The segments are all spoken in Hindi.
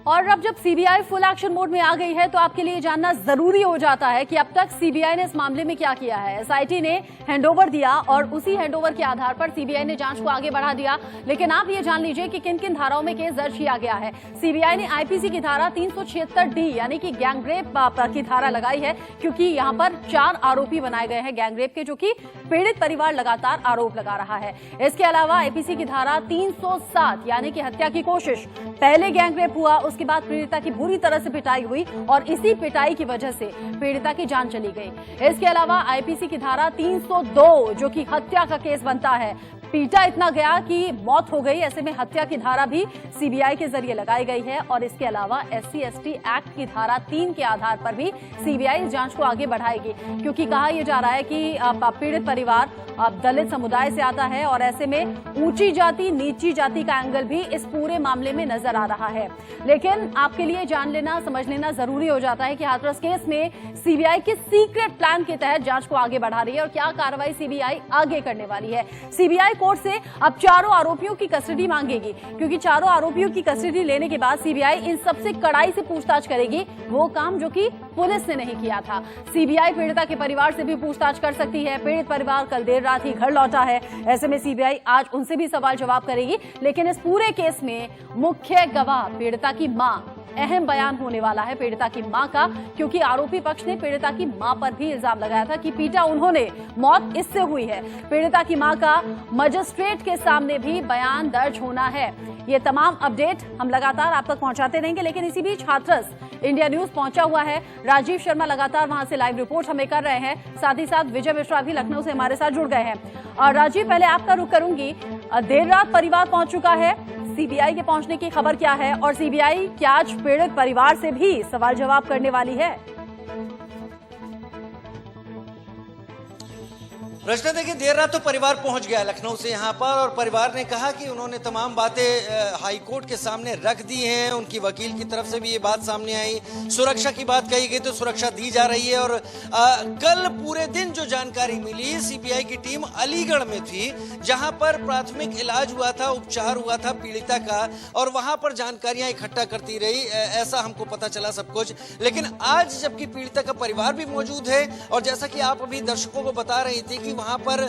और अब जब सीबीआई फुल एक्शन मोड में आ गई है तो आपके लिए जानना जरूरी हो जाता है कि अब तक सीबीआई ने इस मामले में क्या किया है। एसआईटी ने हैंडओवर दिया और उसी हैंडओवर के आधार पर सीबीआई ने जांच को आगे बढ़ा दिया। लेकिन आप ये जान लीजिए कि किन किन धाराओं में केस दर्ज किया गया है। सीबीआई ने आईपीसी की धारा 376D यानी कि गैंगरेप की धारा लगाई है, क्योंकि यहाँ पर 4 आरोपी बनाए गए हैं गैंगरेप के, जो कि पीड़ित परिवार लगातार आरोप लगा रहा है। इसके अलावा आईपीसी की धारा 307 यानी कि हत्या की कोशिश, पहले गैंगरेप हुआ, उसके बाद पीड़िता की बुरी तरह से पिटाई हुई और इसी पिटाई की वजह से पीड़िता की जान चली गई। इसके अलावा आईपीसी की धारा 302 जो कि हत्या का केस बनता है, पीटा इतना गया कि मौत हो गई, ऐसे में हत्या की धारा भी सीबीआई के जरिए लगाई गई है। और इसके अलावा SC/ST एक्ट की धारा 3 के आधार पर भी सीबीआई इस जांच को आगे बढ़ाएगी, क्योंकि कहा यह जा रहा है कि पीड़ित परिवार दलित समुदाय से आता है और ऐसे में ऊंची जाति नीची जाति का एंगल भी इस पूरे मामले में नजर आ रहा है। लेकिन आपके लिए जान लेना समझ लेना जरूरी हो जाता है कि हाथरस केस में सीबीआई के सीक्रेट प्लान के तहत जांच को आगे बढ़ा रही है और क्या कार्रवाई सीबीआई आगे करने वाली है। सीबीआई कोर्ट से अब चारों आरोपियों की कस्टडी मांगेगी, क्योंकि चारों आरोपियों की कस्टडी लेने के बाद सीबीआई इन सबसे कड़ाई से पूछताछ करेगी, वो काम जो कि पुलिस ने नहीं किया था। सीबीआई पीड़िता के परिवार से भी पूछताछ कर सकती है। पीड़ित परिवार कल देर रात ही घर लौटा है, ऐसे में सीबीआई आज उनसे भी सवाल जवाब करेगी। लेकिन इस पूरे केस में मुख्य गवाह पीड़िता की मां, अहम बयान होने वाला है पीड़िता की मां का, क्योंकि आरोपी पक्ष ने पीड़िता की मां पर भी इल्जाम लगाया था कि पीटा उन्होंने, मौत इससे हुई है। पीड़िता की मां का मजिस्ट्रेट के सामने भी बयान दर्ज होना है। ये तमाम अपडेट हम लगातार आप तक पहुंचाते रहेंगे। लेकिन इसी बीच हाथरस इंडिया न्यूज पहुंचा हुआ है, राजीव शर्मा लगातार वहां से लाइव रिपोर्ट हमें कर रहे हैं, साथ ही साथ विजय मिश्रा भी लखनऊ से हमारे साथ जुड़ गए हैं। और राजीव, पहले आपका रुख करूंगी, देर रात परिवार पहुंच चुका है, सीबीआई के पहुंचने की खबर क्या है और सीबीआई क्या आज पीड़ित परिवार से भी सवाल जवाब करने वाली है? रचना, देखिए देर रात तो परिवार पहुंच गया लखनऊ से यहाँ पर और परिवार ने कहा कि उन्होंने तमाम बातें हाई कोर्ट के सामने रख दी हैं। उनकी वकील की तरफ से भी ये बात सामने आई, सुरक्षा की बात कही गई तो सुरक्षा दी जा रही है। और कल पूरे दिन जो जानकारी मिली, सीबीआई की टीम अलीगढ़ में थी जहां पर प्राथमिक इलाज हुआ था, उपचार हुआ था पीड़िता का, और वहां पर जानकारियां इकट्ठा करती रही, ऐसा हमको पता चला सब कुछ। लेकिन आज जबकि पीड़िता का परिवार भी मौजूद है और जैसा कि आप अभी दर्शकों को बता रही थी कि वहां पर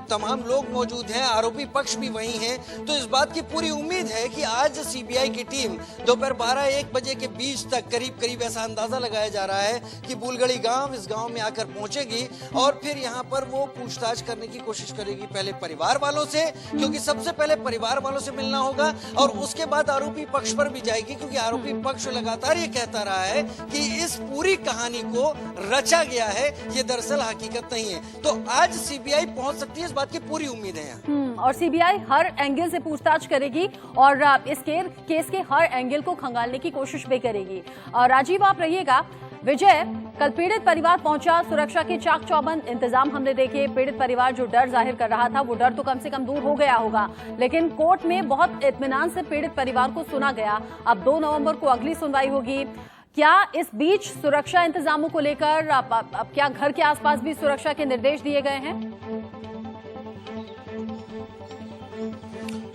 तमाम लोग मौजूद हैं, आरोपी पक्ष भी वही हैं, तो इस बात की पूरी उम्मीद है कि आज सीबीआई की टीम दोपहर 12-1 बजे के बीच तक करीब ऐसा अंदाजा लगाया जा रहा है कि बुलगड़ी गांव, इस गांव में आकर पहुंचेगी और फिर यहां पर वो पूछताछ करने की कोशिश करेगी, पहले परिवार वालों से, क्योंकि सबसे पहले परिवार वालों से मिलना होगा और उसके बाद आरोपी पक्ष पर भी जाएगी, क्योंकि आरोपी पक्ष लगातार ये कहता रहा है कि इस पूरी कहानी को रचा गया है, ये दरअसल हकीकत नहीं है। तो आज सीबीआई पहुंच सकती है, इस बात की पूरी उम्मीद है। और सीबीआई हर एंगल से पूछताछ करेगी और इस केस के हर एंगल को खंगालने की कोशिश भी करेगी। और राजीव, आप रहिएगा। विजय, कल पीड़ित परिवार पहुंचा, सुरक्षा के चाक चौबंद इंतजाम हमने देखे। पीड़ित परिवार जो डर जाहिर कर रहा था वो डर तो कम से कम दूर हो गया होगा, लेकिन कोर्ट में बहुत इत्मीनान से पीड़ित परिवार को सुना गया। अब 2 नवंबर को अगली सुनवाई होगी। क्या इस बीच सुरक्षा इंतजामों को लेकर अब क्या घर के आसपास भी सुरक्षा के निर्देश दिए गए हैं?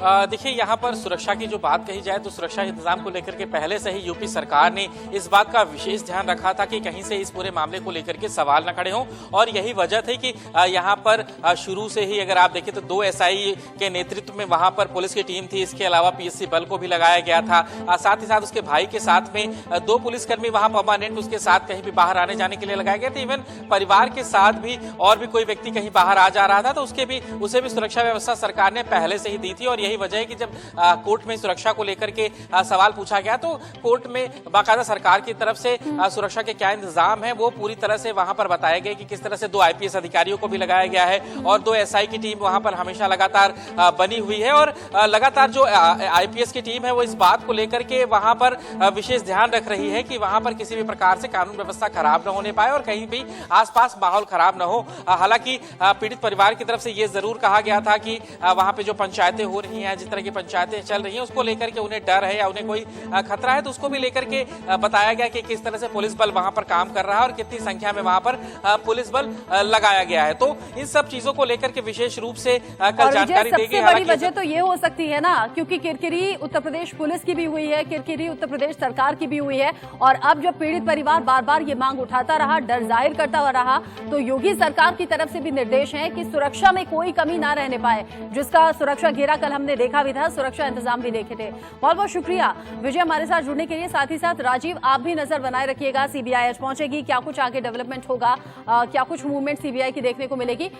देखिए, यहाँ पर सुरक्षा की जो बात कही जाए तो सुरक्षा इंतजाम को लेकर के पहले से ही यूपी सरकार ने इस बात का विशेष ध्यान रखा था कि कहीं से इस पूरे मामले को लेकर के सवाल न खड़े हों, और यही वजह थी कि यहाँ पर शुरू से ही अगर आप देखें तो 2 SI के नेतृत्व में वहाँ पर पुलिस की टीम थी। इसके अलावा PSC बल को भी लगाया गया था, साथ ही साथ उसके भाई के साथ में 2 पुलिसकर्मी वहाँ परमानेंट उसके साथ कहीं भी बाहर आने जाने के लिए लगाए गए थे। इवन परिवार के साथ भी और भी कोई व्यक्ति कहीं बाहर आ जा रहा था तो उसे भी सुरक्षा व्यवस्था सरकार ने पहले से ही दी थी। और यही वजह है कि जब कोर्ट में सुरक्षा को लेकर के सवाल पूछा गया तो कोर्ट में बाकायदा सरकार की तरफ से सुरक्षा के क्या इंतजाम है वो पूरी तरह से वहां पर बताया गया कि किस तरह से 2 IPS अधिकारियों को भी लगाया गया है और 2 SI की टीम वहां पर हमेशा लगातार बनी हुई है। और लगातार जो IPS की टीम है वो इस बात को लेकर के वहां पर विशेष ध्यान रख रही है कि वहां पर किसी भी प्रकार से कानून व्यवस्था खराब न होने पाए और कहीं भी आसपास माहौल खराब न हो। हालांकि पीड़ित परिवार की तरफ से ये जरूर कहा गया था कि वहां पे जो पंचायतें हो रही रही हैं, जिस तरह की पंचायतें चल रही हैं, उसको लेकर के उन्हें डर है या उन्हें कोई खतरा है, तो उसको भी लेकर के बताया गया कि किस तरह से पुलिस बल वहां पर काम कर रहा है और कितनी संख्या में वहां पर पुलिस बल लगाया गया है। तो इन सब चीजों को लेकर के विशेष रूप से कल जानकारी देगी। सबसे बड़ी वजह तो ये हो सकती है ना, क्योंकि किरकिरी उत्तर प्रदेश पुलिस की भी हुई है, किरकिरी उत्तर प्रदेश सरकार की भी हुई है, और अब जब पीड़ित परिवार बार बार ये मांग उठाता रहा, डर जाहिर करता रहा, तो योगी सरकार की तरफ से भी निर्देश है कि सुरक्षा में कोई कमी ना रहने पाए, जिसका सुरक्षा घेरा कल हमने देखा भी था, सुरक्षा इंतजाम भी देखे थे। बहुत बहुत शुक्रिया विजय हमारे साथ जुड़ने के लिए। साथ ही साथ राजीव, आप भी नजर बनाए रखिएगा, सीबीआई आज पहुंचेगी, क्या कुछ आगे डेवलपमेंट होगा, क्या कुछ मूवमेंट सीबीआई की देखने को मिलेगी।